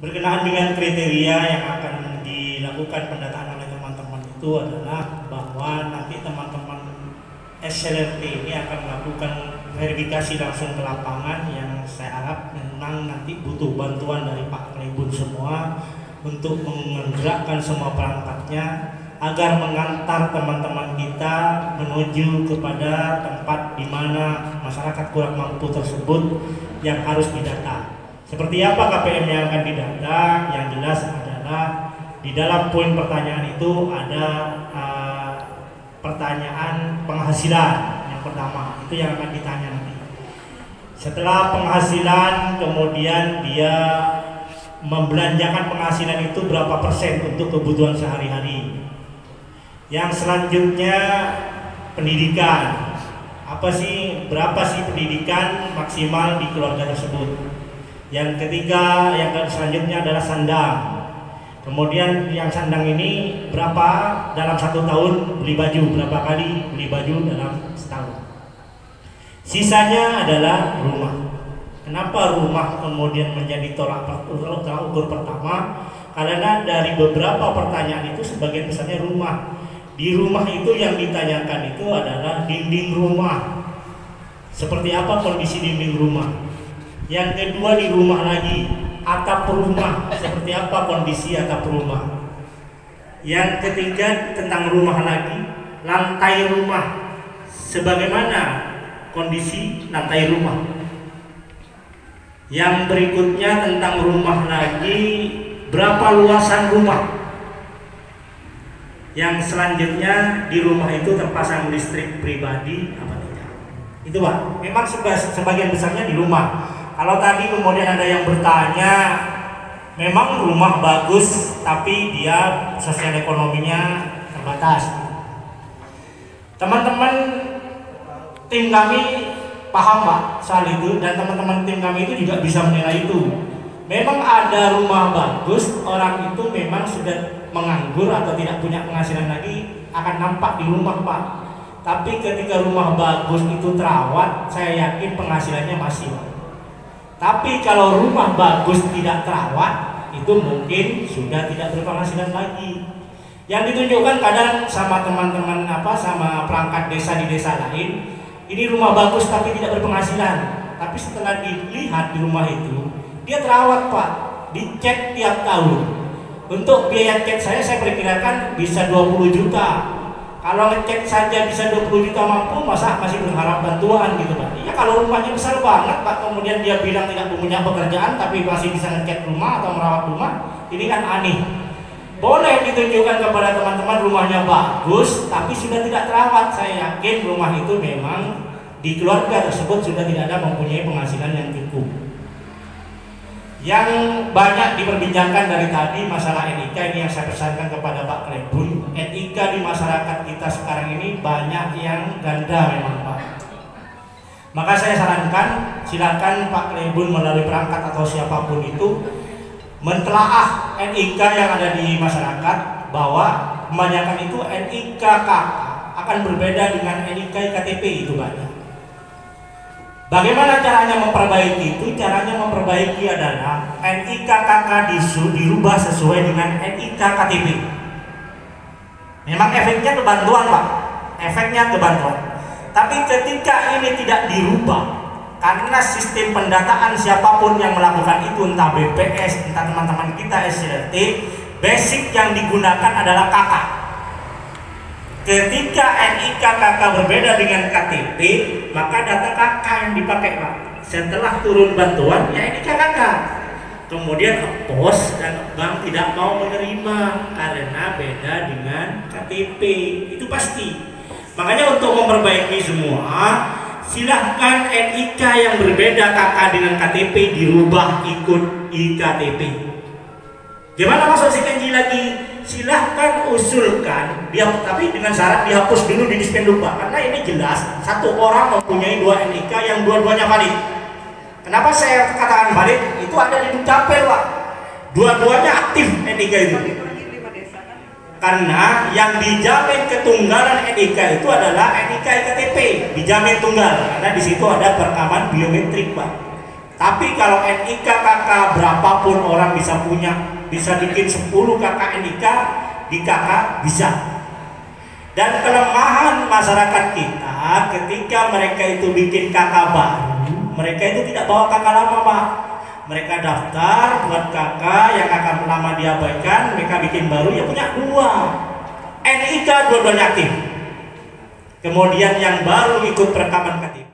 Berkenaan dengan kriteria yang akan dilakukan pendataan oleh teman-teman itu adalah bahwa nanti teman-teman SLRT ini akan melakukan verifikasi langsung ke lapangan, yang saya harap memang nanti butuh bantuan dari Pak Klebun semua untuk menggerakkan semua perangkatnya agar mengantar teman-teman kita menuju kepada tempat di mana masyarakat kurang mampu tersebut yang harus didata. Seperti apa KPM yang akan didata? Yang jelas adalah di dalam poin pertanyaan itu ada pertanyaan penghasilan yang pertama, itu yang akan ditanya nanti. Setelah penghasilan, kemudian dia membelanjakan penghasilan itu berapa persen untuk kebutuhan sehari-hari. Yang selanjutnya pendidikan, berapa sih pendidikan maksimal di keluarga tersebut. Yang ketiga, yang selanjutnya adalah sandang. Kemudian yang sandang ini berapa dalam 1 tahun beli baju, berapa kali beli baju dalam setahun. Sisanya adalah rumah. Kenapa rumah kemudian menjadi tolak ukur pertama? Karena dari beberapa pertanyaan itu sebagian besarnya rumah. Di rumah itu yang ditanyakan itu adalah dinding rumah. Seperti apa kondisi dinding rumah? Yang kedua di rumah lagi, atap rumah, seperti apa kondisi atap rumah. Yang ketiga tentang rumah lagi, lantai rumah, sebagaimana kondisi lantai rumah. Yang berikutnya tentang rumah lagi, berapa luasan rumah. Yang selanjutnya di rumah itu terpasang listrik pribadi apa tidak. Itu Pak, memang sebagian besarnya di rumah. Kalau tadi kemudian ada yang bertanya, memang rumah bagus tapi dia sosial ekonominya terbatas. Teman-teman tim kami paham Pak soal itu, dan teman-teman tim kami itu juga bisa menilai itu. Memang ada rumah bagus, orang itu memang sudah menganggur atau tidak punya penghasilan lagi akan nampak di rumah Pak. Tapi ketika rumah bagus itu terawat, saya yakin penghasilannya masih Pak. Tapi kalau rumah bagus tidak terawat, itu mungkin sudah tidak berpenghasilan lagi. Yang ditunjukkan kadang sama teman-teman sama perangkat desa di desa lain, ini rumah bagus tapi tidak berpenghasilan. Tapi setelah dilihat di rumah itu, dia terawat Pak, dicek tiap tahun. Untuk biaya cek saya perkirakan bisa 20 juta. Kalau ngecek saja bisa 20 juta mampu, masa masih berharap bantuan gitu Pak. Ya kalau rumahnya besar banget Pak, kemudian dia bilang tidak punya pekerjaan tapi masih bisa ngecek rumah atau merawat rumah, ini kan aneh. Boleh ditunjukkan kepada teman-teman rumahnya bagus tapi sudah tidak terawat. Saya yakin rumah itu memang di keluarga tersebut sudah tidak ada mempunyai penghasilan yang cukup. Yang banyak diperbincangkan dari tadi masalah NIK, ini yang saya pesankan kepada Pak Klebun. NIK di masyarakat kita sekarang ini banyak yang ganda memang Pak. Maka saya sarankan silakan Pak Klebun melalui perangkat atau siapapun itu mentelaah NIK yang ada di masyarakat, bahwa kebanyakan itu NIK KK akan berbeda dengan NIK KTP itu banyak. Bagaimana caranya memperbaiki itu? Caranya memperbaiki adalah NIK KK dirubah sesuai dengan NIK KTP. Memang efeknya kebantuan Pak, efeknya kebantuan. Tapi ketika ini tidak dirubah, karena sistem pendataan siapapun yang melakukan itu, entah BPS, entah teman-teman kita SLT, basic yang digunakan adalah KK. Ketika NIK KK berbeda dengan KTP, maka data KK yang dipakai Pak. Setelah turun bantuan, ya NIK KK. Kemudian pos dan bank tidak mau menerima karena beda dengan KTP. Itu pasti. Makanya untuk memperbaiki semua, silahkan NIK yang berbeda KK dengan KTP dirubah ikut iktp. Gimana masuk si lagi? Silahkan usulkan dia, tapi dengan syarat dihapus dulu di Dispenduk Pak, karena ini jelas satu orang mempunyai 2 NIK yang dua-duanya valid. Kenapa saya katakan valid? Itu ada di Dukcapil Pak, dua-duanya aktif NIK itu. Karena yang dijamin ketunggalan NIK itu adalah NIK KTP, dijamin tunggal karena di situ ada perekaman biometrik Pak. Tapi kalau NIK KK berapapun orang bisa punya, bisa bikin 10 KK NIK di KK bisa. Dan kelemahan masyarakat kita ketika mereka itu bikin KK baru, mereka itu tidak bawa KK lama, Pak. Mereka daftar buat KK yang KK lama diabaikan, mereka bikin baru, ya punya 2 NIK, dua-duanya aktif. Kemudian yang baru ikut perekaman KTP.